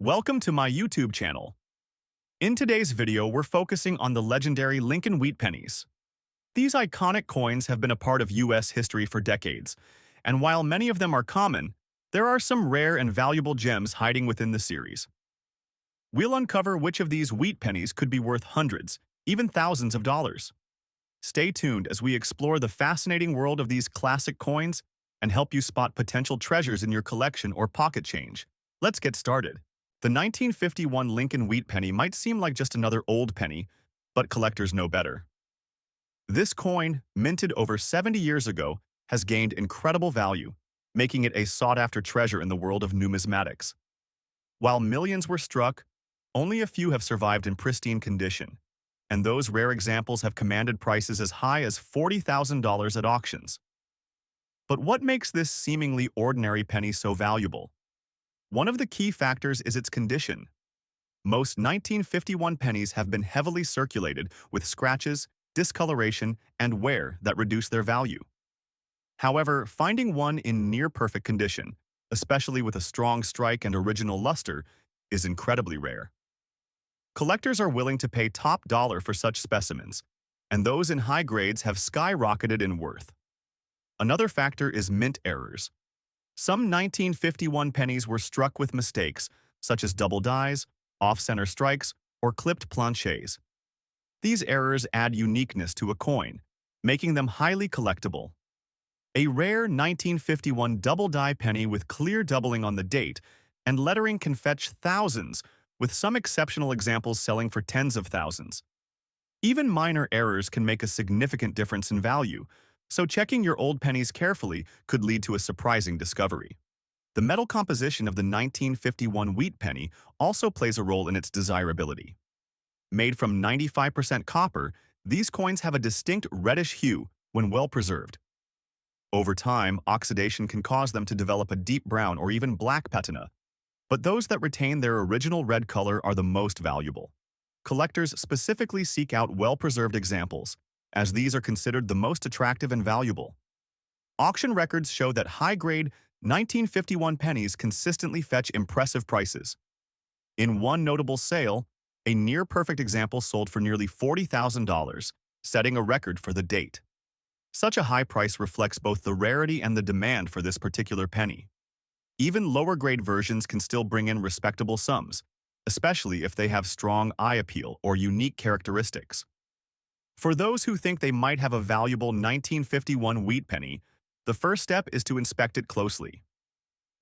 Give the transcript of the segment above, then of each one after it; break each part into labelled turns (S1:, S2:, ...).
S1: Welcome to my YouTube channel. In today's video, we're focusing on the legendary Lincoln Wheat Pennies. These iconic coins have been a part of U.S. history for decades, and while many of them are common, there are some rare and valuable gems hiding within the series. We'll uncover which of these wheat pennies could be worth hundreds, even thousands of dollars. Stay tuned as we explore the fascinating world of these classic coins and help you spot potential treasures in your collection or pocket change. Let's get started. The 1951 Lincoln Wheat Penny might seem like just another old penny, but collectors know better. This coin, minted over 70 years ago, has gained incredible value, making it a sought-after treasure in the world of numismatics. While millions were struck, only a few have survived in pristine condition, and those rare examples have commanded prices as high as $40,000 at auctions. But what makes this seemingly ordinary penny so valuable? One of the key factors is its condition. Most 1951 pennies have been heavily circulated with scratches, discoloration, and wear that reduce their value. However, finding one in near-perfect condition, especially with a strong strike and original luster, is incredibly rare. Collectors are willing to pay top dollar for such specimens, and those in high grades have skyrocketed in worth. Another factor is mint errors. Some 1951 pennies were struck with mistakes, such as double dies, off-center strikes, or clipped planchets. These errors add uniqueness to a coin, making them highly collectible. A rare 1951 double-die penny with clear doubling on the date and lettering can fetch thousands, with some exceptional examples selling for tens of thousands. Even minor errors can make a significant difference in value, so checking your old pennies carefully could lead to a surprising discovery. The metal composition of the 1951 wheat penny also plays a role in its desirability. Made from 95% copper, these coins have a distinct reddish hue when well preserved. Over time, oxidation can cause them to develop a deep brown or even black patina, but those that retain their original red color are the most valuable. Collectors specifically seek out well-preserved examples, as these are considered the most attractive and valuable. Auction records show that high-grade 1951 pennies consistently fetch impressive prices. In one notable sale, a near-perfect example sold for nearly $40,000, setting a record for the date. Such a high price reflects both the rarity and the demand for this particular penny. Even lower-grade versions can still bring in respectable sums, especially if they have strong eye appeal or unique characteristics. For those who think they might have a valuable 1951 wheat penny, the first step is to inspect it closely.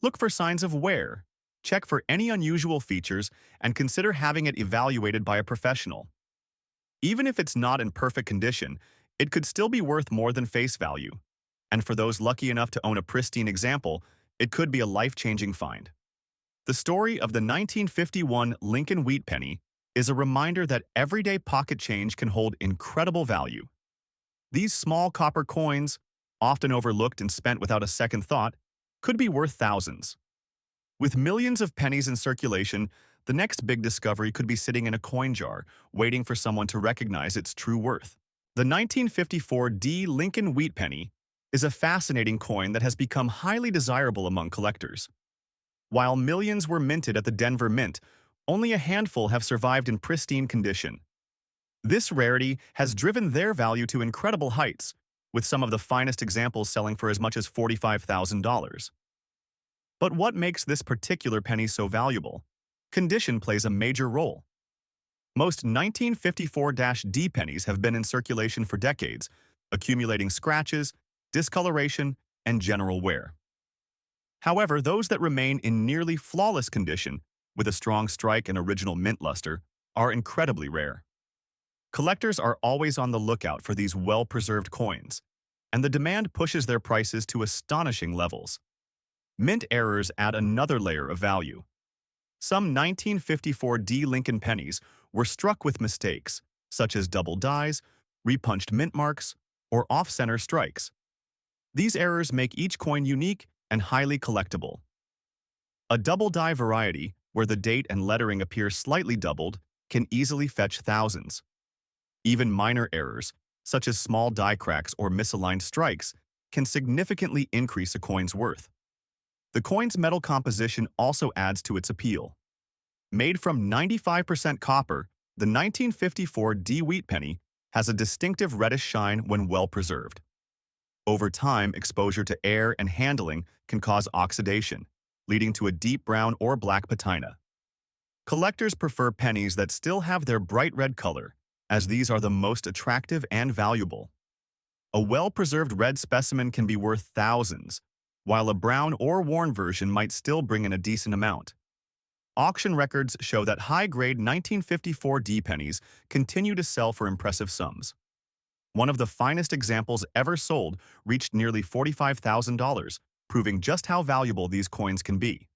S1: Look for signs of wear, check for any unusual features, and consider having it evaluated by a professional. Even if it's not in perfect condition, it could still be worth more than face value. And for those lucky enough to own a pristine example, it could be a life-changing find. The story of the 1951 Lincoln Wheat Penny is a reminder that everyday pocket change can hold incredible value. These small copper coins, often overlooked and spent without a second thought, could be worth thousands. With millions of pennies in circulation, the next big discovery could be sitting in a coin jar, waiting for someone to recognize its true worth. The 1954 Lincoln Wheat Penny is a fascinating coin that has become highly desirable among collectors. While millions were minted at the Denver Mint, only a handful have survived in pristine condition. This rarity has driven their value to incredible heights, with some of the finest examples selling for as much as $45,000. But what makes this particular penny so valuable? Condition plays a major role. Most 1954-D pennies have been in circulation for decades, accumulating scratches, discoloration, and general wear. However, those that remain in nearly flawless condition, with a strong strike and original mint luster, are incredibly rare. Collectors are always on the lookout for these well-preserved coins, and the demand pushes their prices to astonishing levels. Mint errors add another layer of value. Some 1954 Lincoln pennies were struck with mistakes, such as double dies, repunched mint marks, or off-center strikes. These errors make each coin unique and highly collectible. A double die variety, where the date and lettering appear slightly doubled, can easily fetch thousands. Even minor errors, such as small die cracks or misaligned strikes, can significantly increase a coin's worth. The coin's metal composition also adds to its appeal. Made from 95% copper, the 1954 D wheat penny has a distinctive reddish shine when well preserved. Over time, exposure to air and handling can cause oxidation, leading to a deep brown or black patina. Collectors prefer pennies that still have their bright red color, as these are the most attractive and valuable. A well-preserved red specimen can be worth thousands, while a brown or worn version might still bring in a decent amount. Auction records show that high-grade 1954 D pennies continue to sell for impressive sums. One of the finest examples ever sold reached nearly $45,000, proving just how valuable these coins can be.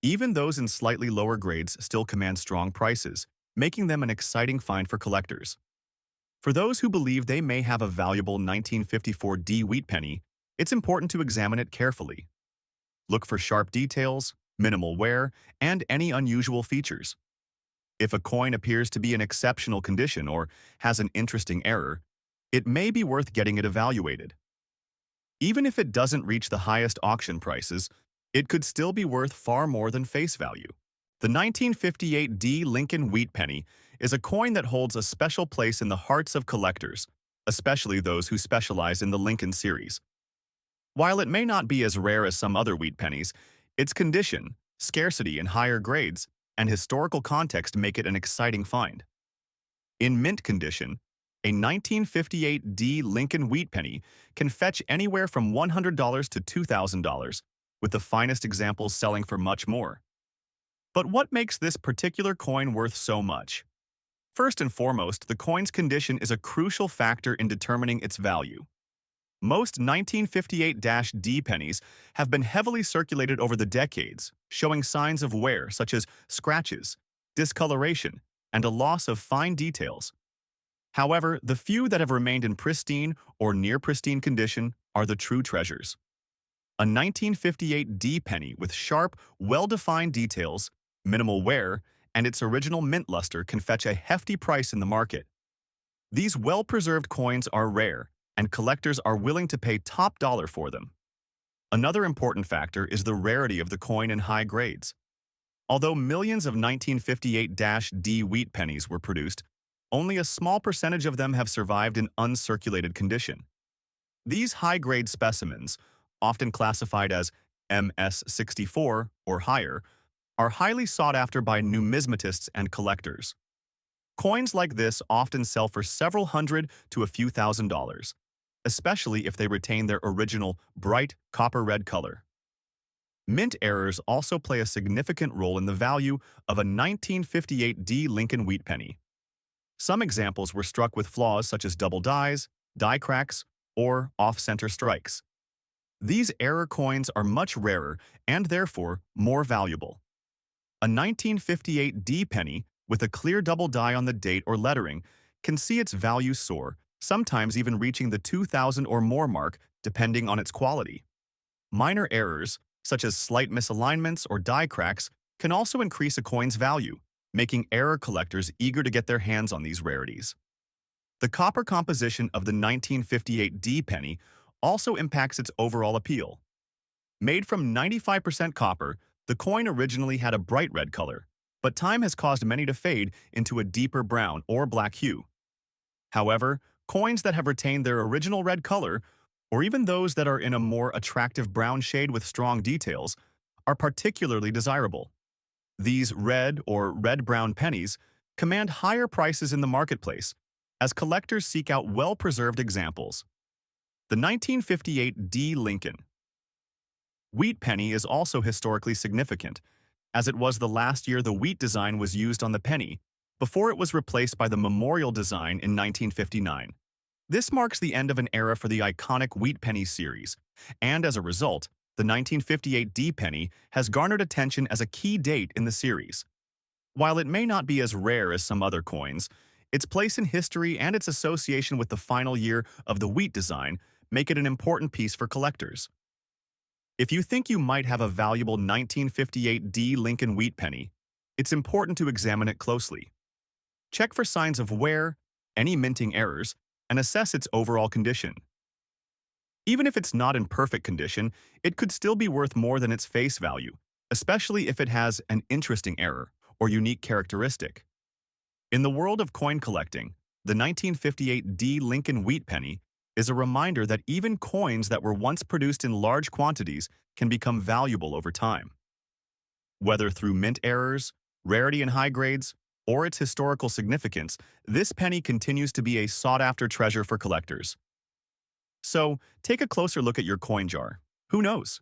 S1: Even those in slightly lower grades still command strong prices, making them an exciting find for collectors. For those who believe they may have a valuable 1954 D wheat penny, it's important to examine it carefully. Look for sharp details, minimal wear, and any unusual features. If a coin appears to be in exceptional condition or has an interesting error, it may be worth getting it evaluated. Even if it doesn't reach the highest auction prices, it could still be worth far more than face value. The 1958 D Lincoln Wheat Penny is a coin that holds a special place in the hearts of collectors, especially those who specialize in the Lincoln series. While it may not be as rare as some other wheat pennies, its condition, scarcity in higher grades, and historical context make it an exciting find. In mint condition, a 1958 D Lincoln Wheat Penny can fetch anywhere from $100 to $2,000, with the finest examples selling for much more. But what makes this particular coin worth so much? First and foremost, the coin's condition is a crucial factor in determining its value. Most 1958-D pennies have been heavily circulated over the decades, showing signs of wear such as scratches, discoloration, and a loss of fine details. However, the few that have remained in pristine or near-pristine condition are the true treasures. A 1958 D penny with sharp, well-defined details, minimal wear, and its original mint luster can fetch a hefty price in the market. These well-preserved coins are rare, and collectors are willing to pay top dollar for them. Another important factor is the rarity of the coin in high grades. Although millions of 1958-D wheat pennies were produced, only a small percentage of them have survived in uncirculated condition. These high-grade specimens, often classified as MS-64 or higher, are highly sought after by numismatists and collectors. Coins like this often sell for several hundred to a few $1,000s, especially if they retain their original bright copper-red color. Mint errors also play a significant role in the value of a 1958 D Lincoln Wheat Penny. Some examples were struck with flaws such as double dies, die cracks, or off-center strikes. These error coins are much rarer and therefore more valuable. A 1958 D penny with a clear double die on the date or lettering can see its value soar, sometimes even reaching the 2,000 or more mark depending on its quality. Minor errors, such as slight misalignments or die cracks, can also increase a coin's value, making error collectors eager to get their hands on these rarities. The copper composition of the 1958 D penny also impacts its overall appeal. Made from 95% copper, the coin originally had a bright red color, but time has caused many to fade into a deeper brown or black hue. However, coins that have retained their original red color, or even those that are in a more attractive brown shade with strong details, are particularly desirable. These red or red-brown pennies command higher prices in the marketplace as collectors seek out well-preserved examples. The 1958 D Lincoln Wheat penny is also historically significant, as it was the last year the wheat design was used on the penny, before it was replaced by the memorial design in 1959. This marks the end of an era for the iconic wheat penny series, and as a result, the 1958 D penny has garnered attention as a key date in the series. While it may not be as rare as some other coins, its place in history and its association with the final year of the wheat design make it an important piece for collectors. If you think you might have a valuable 1958 D Lincoln Wheat Penny, it's important to examine it closely. Check for signs of wear, any minting errors, and assess its overall condition. Even if it's not in perfect condition, it could still be worth more than its face value, especially if it has an interesting error or unique characteristic. In the world of coin collecting, the 1958 D Lincoln Wheat Penny is a reminder that even coins that were once produced in large quantities can become valuable over time. Whether through mint errors, rarity in high grades, or its historical significance, this penny continues to be a sought-after treasure for collectors. So, take a closer look at your coin jar. Who knows?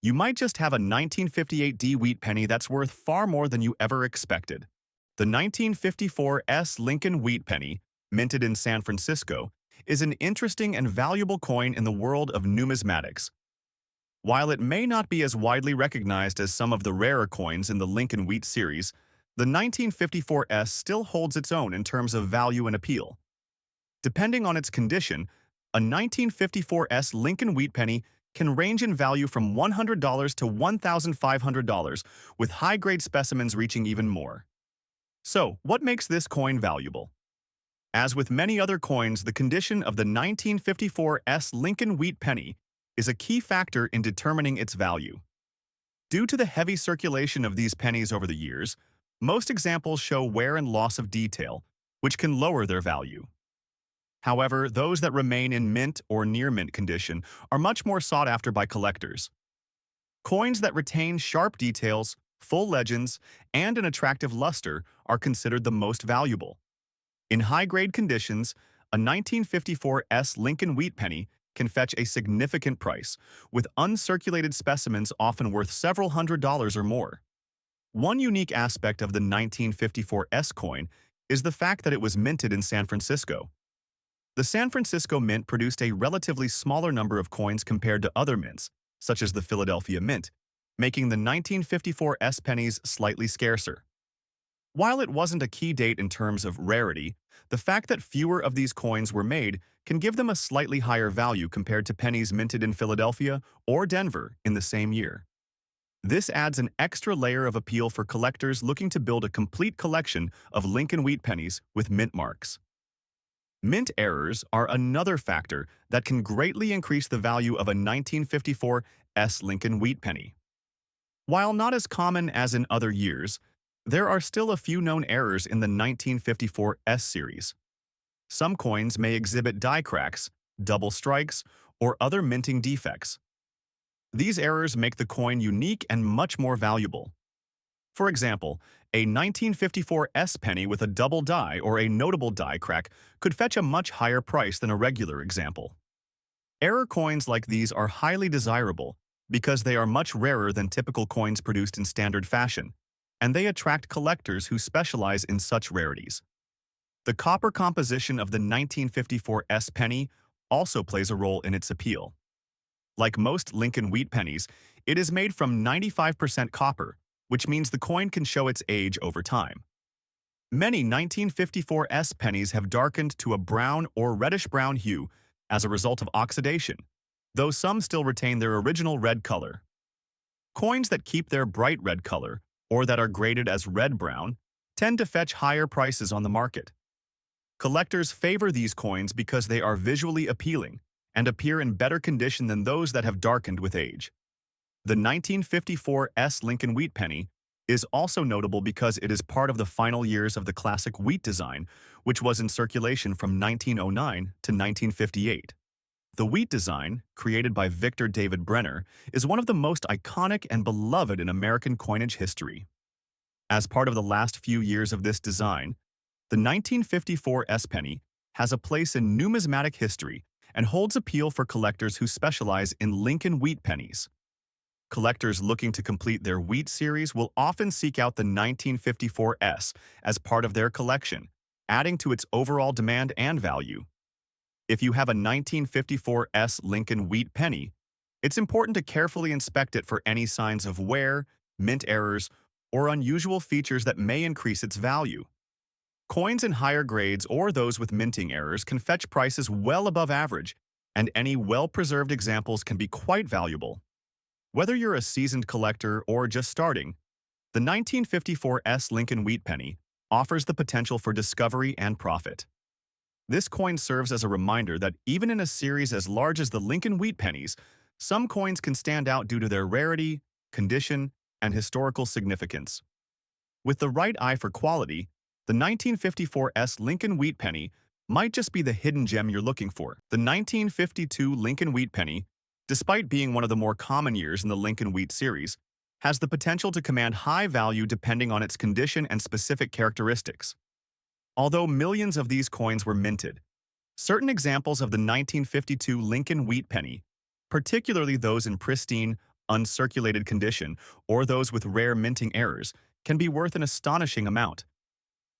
S1: You might just have a 1958 D wheat penny that's worth far more than you ever expected. The 1954 S Lincoln Wheat Penny, minted in San Francisco, is an interesting and valuable coin in the world of numismatics. While it may not be as widely recognized as some of the rarer coins in the Lincoln Wheat series, the 1954 S still holds its own in terms of value and appeal. Depending on its condition, a 1954 S Lincoln Wheat Penny can range in value from $100 to $1,500, with high-grade specimens reaching even more. So, what makes this coin valuable? As with many other coins, the condition of the 1954 S Lincoln Wheat Penny is a key factor in determining its value. Due to the heavy circulation of these pennies over the years, most examples show wear and loss of detail, which can lower their value. However, those that remain in mint or near-mint condition are much more sought after by collectors. Coins that retain sharp details, full legends, and an attractive luster are considered the most valuable. In high-grade conditions, a 1954 S Lincoln Wheat Penny can fetch a significant price, with uncirculated specimens often worth several $100s or more. One unique aspect of the 1954 S coin is the fact that it was minted in San Francisco. The San Francisco Mint produced a relatively smaller number of coins compared to other mints, such as the Philadelphia Mint, making the 1954 S pennies slightly scarcer. While it wasn't a key date in terms of rarity, the fact that fewer of these coins were made can give them a slightly higher value compared to pennies minted in Philadelphia or Denver in the same year. This adds an extra layer of appeal for collectors looking to build a complete collection of Lincoln Wheat Pennies with mint marks. Mint errors are another factor that can greatly increase the value of a 1954 S Lincoln Wheat Penny. While not as common as in other years, there are still a few known errors in the 1954 S series. Some coins may exhibit die cracks, double strikes, or other minting defects. These errors make the coin unique and much more valuable. For example, a 1954 S penny with a double die or a notable die crack could fetch a much higher price than a regular example. Error coins like these are highly desirable because they are much rarer than typical coins produced in standard fashion, and they attract collectors who specialize in such rarities. The copper composition of the 1954 S penny also plays a role in its appeal. Like most Lincoln Wheat Pennies, it is made from 95% copper, which means the coin can show its age over time. Many 1954 S pennies have darkened to a brown or reddish-brown hue as a result of oxidation, though some still retain their original red color. Coins that keep their bright red color, or that are graded as red-brown, tend to fetch higher prices on the market. Collectors favor these coins because they are visually appealing and appear in better condition than those that have darkened with age. The 1954 S Lincoln Wheat Penny is also notable because it is part of the final years of the classic wheat design, which was in circulation from 1909 to 1958. The wheat design, created by Victor David Brenner, is one of the most iconic and beloved in American coinage history. As part of the last few years of this design, the 1954 S penny has a place in numismatic history and holds appeal for collectors who specialize in Lincoln Wheat Pennies. Collectors looking to complete their wheat series will often seek out the 1954 S as part of their collection, adding to its overall demand and value. If you have a 1954 S Lincoln Wheat Penny, it's important to carefully inspect it for any signs of wear, mint errors, or unusual features that may increase its value. Coins in higher grades or those with minting errors can fetch prices well above average, and any well-preserved examples can be quite valuable. Whether you're a seasoned collector or just starting, the 1954 S Lincoln Wheat Penny offers the potential for discovery and profit. This coin serves as a reminder that even in a series as large as the Lincoln Wheat Pennies, some coins can stand out due to their rarity, condition, and historical significance. With the right eye for quality, the 1954's Lincoln Wheat Penny might just be the hidden gem you're looking for. The 1952 Lincoln Wheat Penny, despite being one of the more common years in the Lincoln Wheat series, has the potential to command high value depending on its condition and specific characteristics. Although millions of these coins were minted, certain examples of the 1952 Lincoln Wheat Penny, particularly those in pristine, uncirculated condition or those with rare minting errors, can be worth an astonishing amount.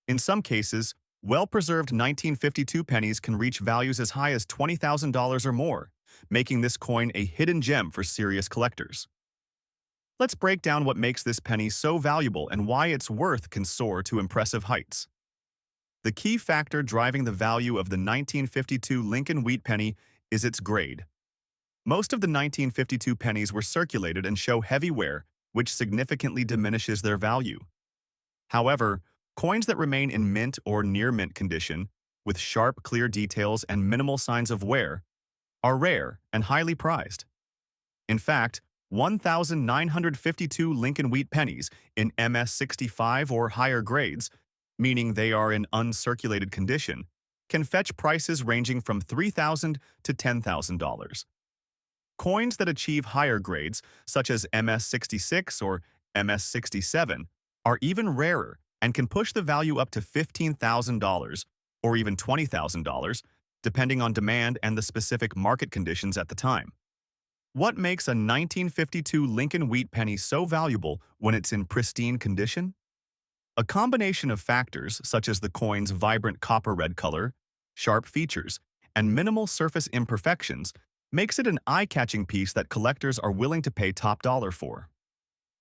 S1: In some cases, well-preserved 1952 pennies can reach values as high as $20,000 or more, making this coin a hidden gem for serious collectors. Let's break down what makes this penny so valuable and why its worth can soar to impressive heights. The key factor driving the value of the 1952 Lincoln Wheat Penny is its grade. Most of the 1952 pennies were circulated and show heavy wear, which significantly diminishes their value. However, coins that remain in mint or near mint condition, with sharp, clear details and minimal signs of wear, are rare and highly prized. In fact, 1,952 Lincoln Wheat pennies in MS65 or higher grades, meaning they are in uncirculated condition, can fetch prices ranging from $3,000 to $10,000. Coins that achieve higher grades, such as MS66 or MS67, are even rarer and can push the value up to $15,000 or even $20,000, depending on demand and the specific market conditions at the time. What makes a 1952 Lincoln Wheat Penny so valuable when it's in pristine condition? A combination of factors such as the coin's vibrant copper-red color, sharp features, and minimal surface imperfections makes it an eye-catching piece that collectors are willing to pay top dollar for.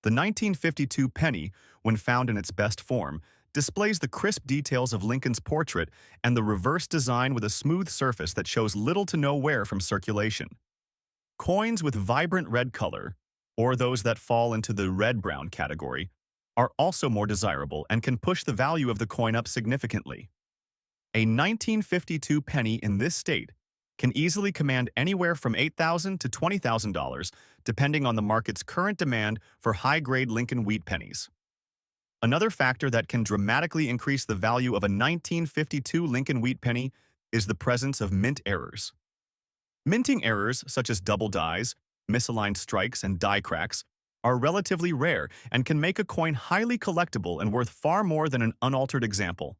S1: The 1952 penny, when found in its best form, displays the crisp details of Lincoln's portrait and the reverse design with a smooth surface that shows little to no wear from circulation. Coins with vibrant red color, or those that fall into the red-brown category, are also more desirable and can push the value of the coin up significantly. A 1952 penny in this state can easily command anywhere from $8,000 to $20,000, depending on the market's current demand for high-grade Lincoln Wheat pennies. Another factor that can dramatically increase the value of a 1952 Lincoln Wheat penny is the presence of mint errors. Minting errors, such as double dies, misaligned strikes, and die cracks, are relatively rare and can make a coin highly collectible and worth far more than an unaltered example.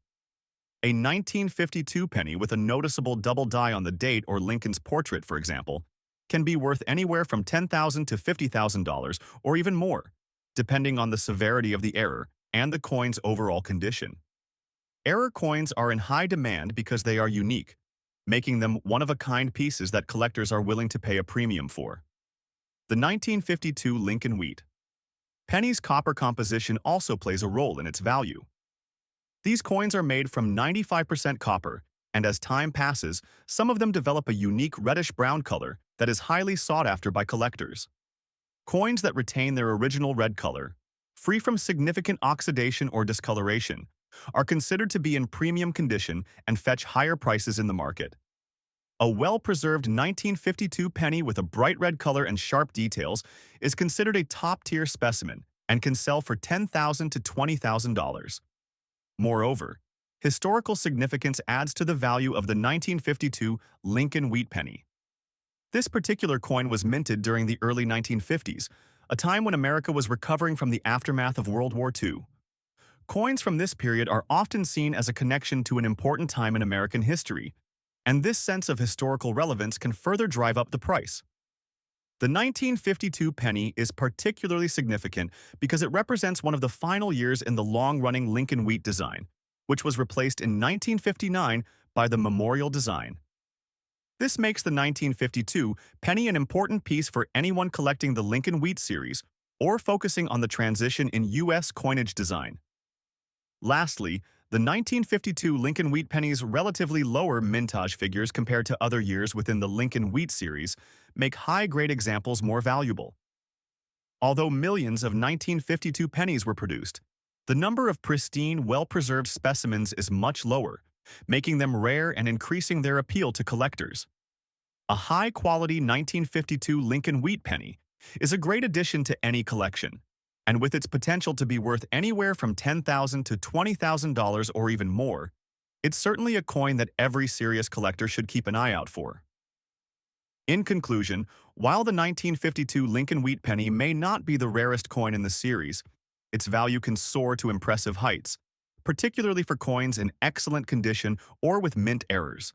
S1: A 1952 penny with a noticeable double die on the date or Lincoln's portrait, for example, can be worth anywhere from $10,000 to $50,000 or even more, depending on the severity of the error and the coin's overall condition. Error coins are in high demand because they are unique, making them one-of-a-kind pieces that collectors are willing to pay a premium for. The 1952 Lincoln Wheat Penny's copper composition also plays a role in its value. These coins are made from 95% copper, and as time passes, some of them develop a unique reddish-brown color that is highly sought after by collectors. Coins that retain their original red color, free from significant oxidation or discoloration, are considered to be in premium condition and fetch higher prices in the market. A well-preserved 1952 penny with a bright red color and sharp details is considered a top-tier specimen and can sell for $10,000 to $20,000. Moreover, historical significance adds to the value of the 1952 Lincoln Wheat Penny. This particular coin was minted during the early 1950s, a time when America was recovering from the aftermath of World War II. Coins from this period are often seen as a connection to an important time in American history, and this sense of historical relevance can further drive up the price. The 1952 penny is particularly significant because it represents one of the final years in the long-running Lincoln Wheat design, which was replaced in 1959 by the Memorial design. This makes the 1952 penny an important piece for anyone collecting the Lincoln Wheat series or focusing on the transition in U.S. coinage design. Lastly, the 1952 Lincoln Wheat Penny's relatively lower mintage figures compared to other years within the Lincoln Wheat series make high-grade examples more valuable. Although millions of 1952 pennies were produced, the number of pristine, well-preserved specimens is much lower, making them rare and increasing their appeal to collectors. A high-quality 1952 Lincoln Wheat Penny is a great addition to any collection, And with its potential to be worth anywhere from $10,000 to $20,000 or even more, it's certainly a coin that every serious collector should keep an eye out for. In conclusion, while the 1952 Lincoln Wheat Penny may not be the rarest coin in the series, its value can soar to impressive heights, particularly for coins in excellent condition or with mint errors.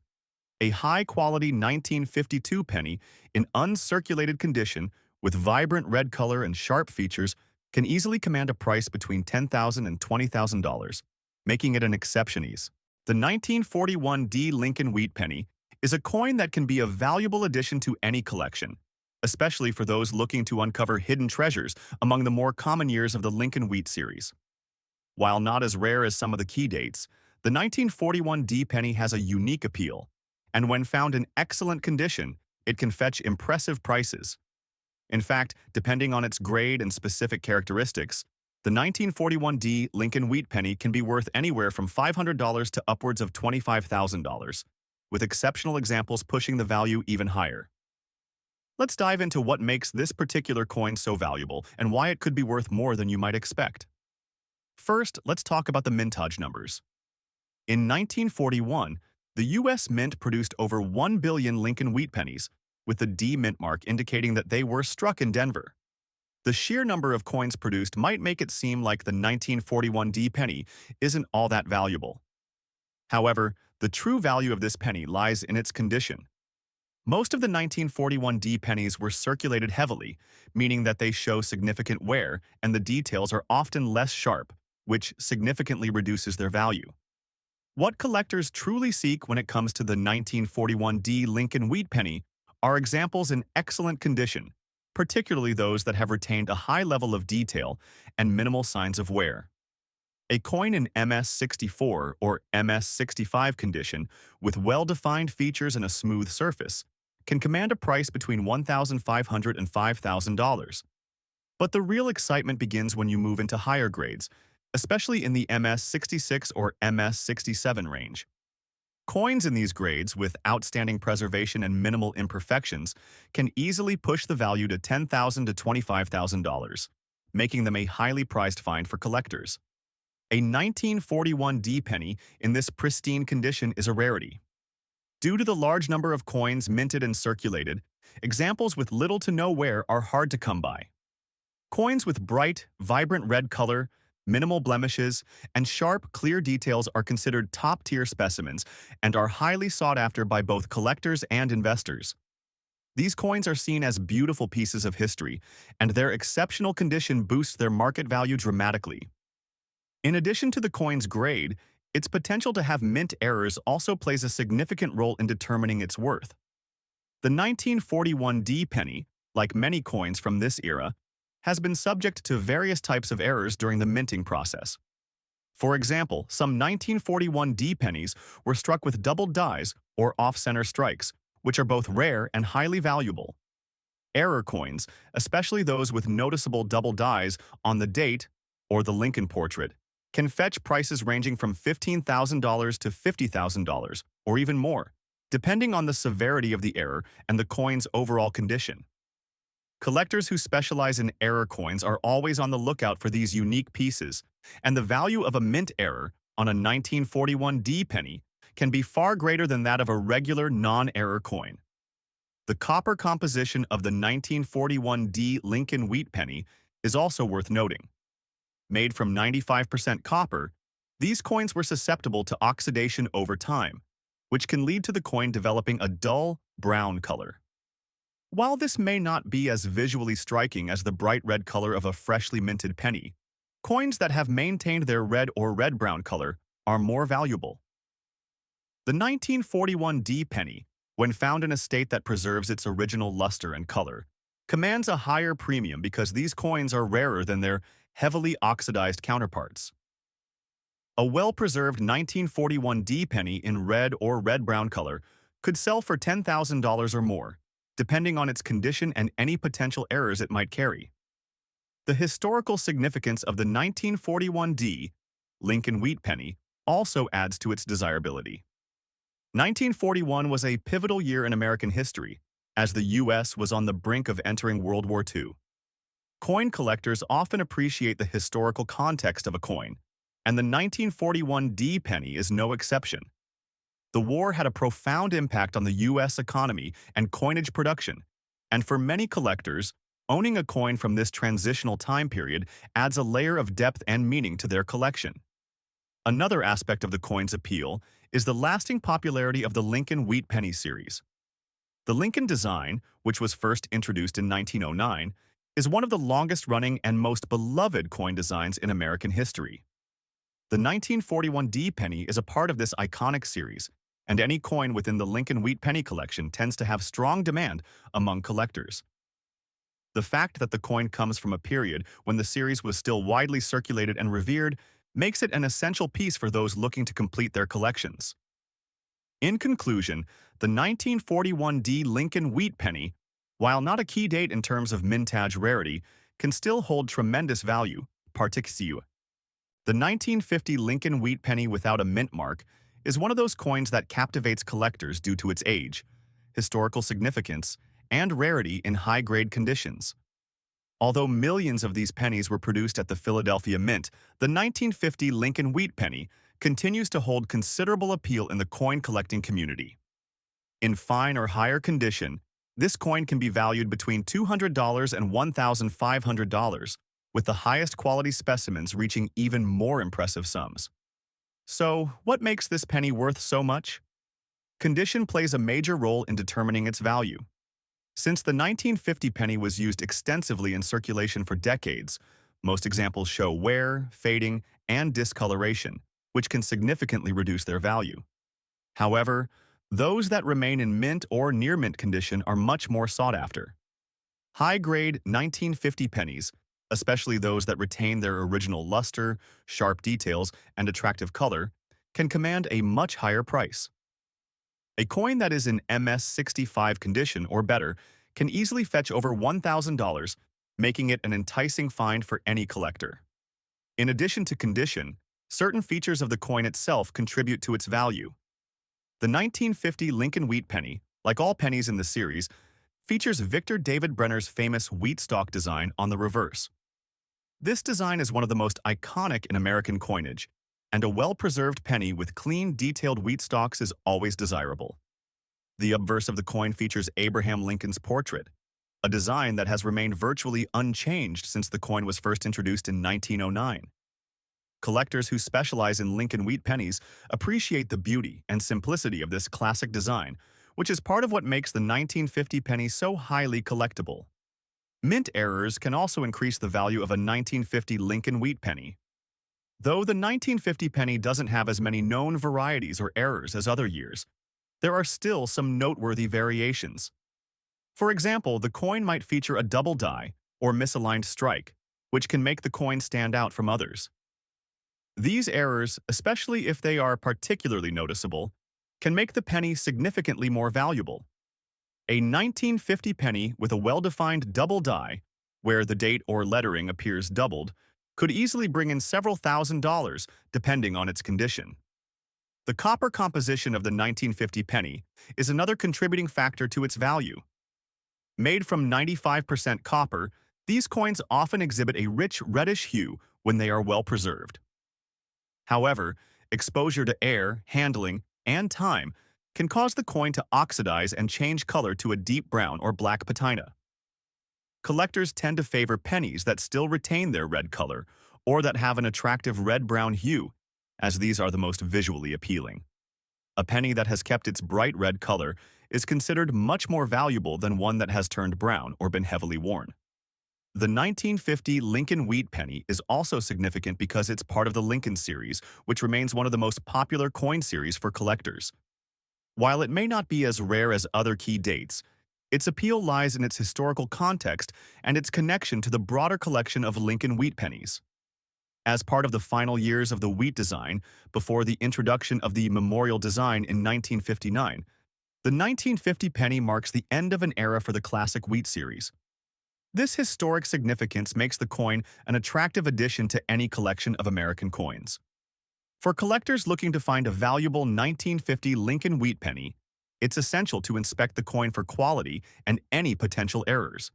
S1: A high-quality 1952 penny in uncirculated condition with vibrant red color and sharp features can easily command a price between $10,000 and $20,000, making it an exceptionise. The 1941 Lincoln Wheat Penny is a coin that can be a valuable addition to any collection, especially for those looking to uncover hidden treasures among the more common years of the Lincoln Wheat series. While not as rare as some of the key dates, the 1941 penny has a unique appeal, and when found in excellent condition, it can fetch impressive prices. In fact, depending on its grade and specific characteristics, the 1941 Lincoln Wheat Penny can be worth anywhere from $500 to upwards of $25,000, with exceptional examples pushing the value even higher. Let's dive into what makes this particular coin so valuable and why it could be worth more than you might expect. First, let's talk about the mintage numbers. In 1941, the U.S. Mint produced over 1 billion Lincoln Wheat Pennies, with the D mint mark indicating that they were struck in Denver. The sheer number of coins produced might make it seem like the 1941 penny isn't all that valuable. However, the true value of this penny lies in its condition. Most of the 1941 pennies were circulated heavily, meaning that they show significant wear and the details are often less sharp, which significantly reduces their value. What collectors truly seek when it comes to the 1941 Lincoln Wheat Penny are examples in excellent condition, particularly those that have retained a high level of detail and minimal signs of wear. A coin in MS-64 or MS-65 condition with well-defined features and a smooth surface can command a price between $1,500 and $5,000. But the real excitement begins when you move into higher grades, especially in the MS-66 or MS-67 range. Coins in these grades with outstanding preservation and minimal imperfections can easily push the value to $10,000 to $25,000, making them a highly prized find for collectors. A 1941 penny in this pristine condition is a rarity. Due to the large number of coins minted and circulated, examples with little to no wear are hard to come by. Coins with bright, vibrant red color, minimal blemishes, and sharp, clear details are considered top-tier specimens and are highly sought after by both collectors and investors. These coins are seen as beautiful pieces of history, and their exceptional condition boosts their market value dramatically. In addition to the coin's grade, its potential to have mint errors also plays a significant role in determining its worth. The 1941 penny, like many coins from this era, has been subject to various types of errors during the minting process. For example, some 1941 pennies were struck with doubled dies or off-center strikes, which are both rare and highly valuable. Error coins, especially those with noticeable double dies on the date or the Lincoln portrait, can fetch prices ranging from $15,000 to $50,000, or even more, depending on the severity of the error and the coin's overall condition. Collectors who specialize in error coins are always on the lookout for these unique pieces, and the value of a mint error on a 1941 penny can be far greater than that of a regular non-error coin. The copper composition of the 1941 Lincoln Wheat Penny is also worth noting. Made from 95% copper, these coins were susceptible to oxidation over time, which can lead to the coin developing a dull, brown color. While this may not be as visually striking as the bright red color of a freshly minted penny, coins that have maintained their red or red-brown color are more valuable. The 1941 penny, when found in a state that preserves its original luster and color, commands a higher premium because these coins are rarer than their heavily oxidized counterparts. A well-preserved 1941 penny in red or red-brown color could sell for $10,000 or more, depending on its condition and any potential errors it might carry. The historical significance of the 1941 Lincoln Wheat Penny also adds to its desirability. 1941 was a pivotal year in American history, as the U.S. was on the brink of entering World War II. Coin collectors often appreciate the historical context of a coin, and the 1941 D penny is no exception. The war had a profound impact on the U.S. economy and coinage production, and for many collectors, owning a coin from this transitional time period adds a layer of depth and meaning to their collection. Another aspect of the coin's appeal is the lasting popularity of the Lincoln Wheat Penny series. The Lincoln design, which was first introduced in 1909, is one of the longest-running and most beloved coin designs in American history. The 1941 D penny is a part of this iconic series, and any coin within the Lincoln Wheat Penny collection tends to have strong demand among collectors. The fact that the coin comes from a period when the series was still widely circulated and revered makes it an essential piece for those looking to complete their collections. In conclusion, the 1941 D Lincoln Wheat Penny, while not a key date in terms of mintage rarity, can still hold tremendous value, particularly. The 1950 Lincoln Wheat Penny without a mint mark is one of those coins that captivates collectors due to its age, historical significance, and rarity in high-grade conditions. Although millions of these pennies were produced at the Philadelphia Mint, the 1950 Lincoln Wheat Penny continues to hold considerable appeal in the coin collecting community. In fine or higher condition, this coin can be valued between $200 and $1,500, with the highest quality specimens reaching even more impressive sums. So, what makes this penny worth so much? Condition plays a major role in determining its value. Since the 1950 penny was used extensively in circulation for decades, most examples show wear, fading, and discoloration, which can significantly reduce their value. However, those that remain in mint or near mint condition are much more sought after. High-grade 1950 pennies, especially those that retain their original luster, sharp details, and attractive color, can command a much higher price. A coin that is in MS-65 condition or better can easily fetch over $1,000, making it an enticing find for any collector. In addition to condition, certain features of the coin itself contribute to its value. The 1950 Lincoln Wheat Penny, like all pennies in the series, features Victor David Brenner's famous wheat stalk design on the reverse. This design is one of the most iconic in American coinage, and a well-preserved penny with clean, detailed wheat stalks is always desirable. The obverse of the coin features Abraham Lincoln's portrait, a design that has remained virtually unchanged since the coin was first introduced in 1909. Collectors who specialize in Lincoln Wheat Pennies appreciate the beauty and simplicity of this classic design, which is part of what makes the 1950 penny so highly collectible. Mint errors can also increase the value of a 1950 Lincoln Wheat Penny. Though the 1950 penny doesn't have as many known varieties or errors as other years, there are still some noteworthy variations. For example, the coin might feature a double die or misaligned strike, which can make the coin stand out from others. These errors, especially if they are particularly noticeable, can make the penny significantly more valuable. A 1950 penny with a well-defined double die, where the date or lettering appears doubled, could easily bring in several $1,000s depending on its condition. The copper composition of the 1950 penny is another contributing factor to its value. Made from 95% copper, these coins often exhibit a rich reddish hue when they are well preserved. However, exposure to air, handling, and time can cause the coin to oxidize and change color to a deep brown or black patina. Collectors tend to favor pennies that still retain their red color or that have an attractive red-brown hue, as these are the most visually appealing. A penny that has kept its bright red color is considered much more valuable than one that has turned brown or been heavily worn. The 1950 Lincoln Wheat Penny is also significant because it's part of the Lincoln series, which remains one of the most popular coin series for collectors. While it may not be as rare as other key dates, its appeal lies in its historical context and its connection to the broader collection of Lincoln Wheat Pennies. As part of the final years of the wheat design, before the introduction of the memorial design in 1959, the 1950 penny marks the end of an era for the classic wheat series. This historic significance makes the coin an attractive addition to any collection of American coins. For collectors looking to find a valuable 1950 Lincoln Wheat Penny, it's essential to inspect the coin for quality and any potential errors.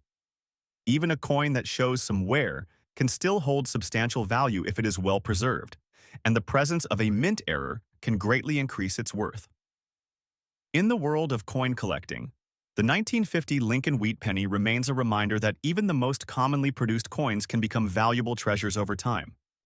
S1: Even a coin that shows some wear can still hold substantial value if it is well preserved, and the presence of a mint error can greatly increase its worth. In the world of coin collecting, the 1950 Lincoln Wheat Penny remains a reminder that even the most commonly produced coins can become valuable treasures over time.